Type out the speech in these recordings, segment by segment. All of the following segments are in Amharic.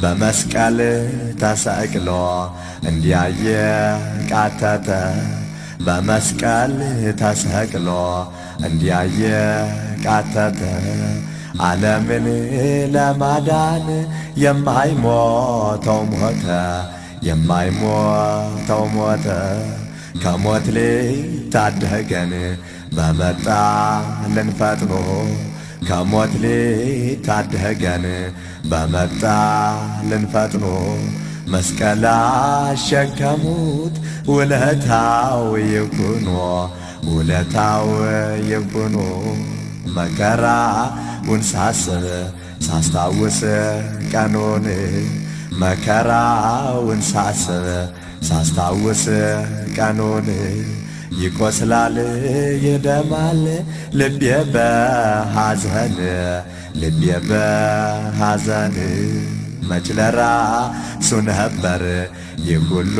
በመስቀል ተሰቅሎ እንዲያየ ቃተተ በመስቀል ተሰቅሎ እንዲያየ ቃተተ ዓለምን ለማዳን የማይሞተው ሞተ የማይሞተው ሞተ ከሞት ሊታደገን በመጣልን ፈጥኖ ከሞት ሊታደገን በመጣልን ፈጥኖ መስቀል አሸከሙት ውለታው ይኩኖ ውለታው ይኩኖ መከራውን ሳስብ ሳስታውስ ቀኑን መከራውን ሳስብ ሳስታውስ ቀኑን ይቆስላል ይደማል ልቤ በሐዘን ልቤ በሐዘን መች ለራሱ ነበር ይህ ሁሉ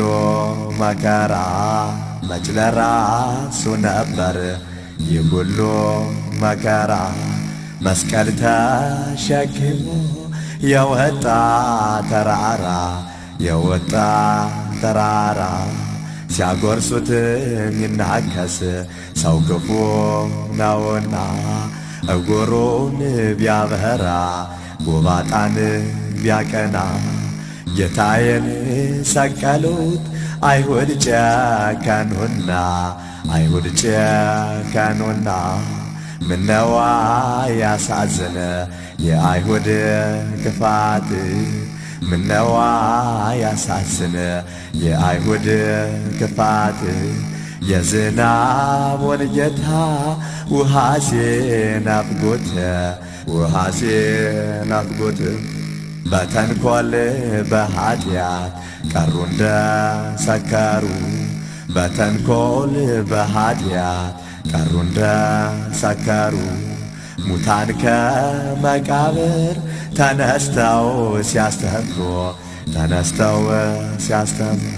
መከራ መች ለራሱ ነበር ይህ ሁሉ መከራ መስቀል ተሸክሞ የወጣ ተራራ የወጣ ተራራ ሲያጎርሱት የሚናከስ ሰው ክፉ ነውና እግሩን ቢያበራ ጎባጣን ቢያቀና ጌታዬን ሰቀሉት አይሁድ ጨከኑና አይሁድ ጨከኑና ምነዋ ያሳዝነ የአይሁድ ክፋት ምነዋ ያሳዝነ የአይሁድ ክፋት የዝናቡን ጌታ ውሃ ሲናፍቁት ውሃ ሲናፍቁት በተንኰል በኃጢአት ቀሩ እንደ ሰከሩ በተንኰል በኃጢአት ቀሩ እንደ ሰከሩ ሙታን ከመቃብር ተነስተው ሲያስተምሩ ተነስተው ሲያስተምሩ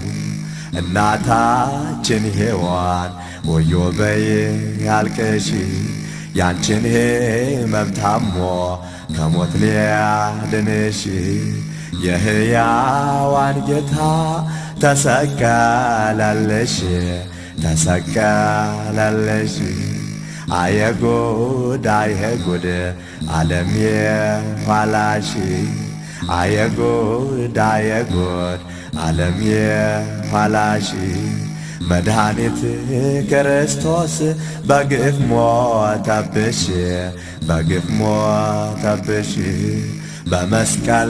እናታችን ሔዋን ወዮ በይ አልቅሺ ያንቺን ሕመም ታሞ ከሞት ሊያድንሽ የሕያዋን ጌታ ተሰቀለልሽ ተሰቀለልሽ አየጉድ አየጉድ ዓለም የኋላሽ አየጉድ አየጉድ ዓለም የኋላሽ መድኃኒት ክርስቶስ በግፍ ሞተብሽ በግፍ ሞተብሽ በመስቀል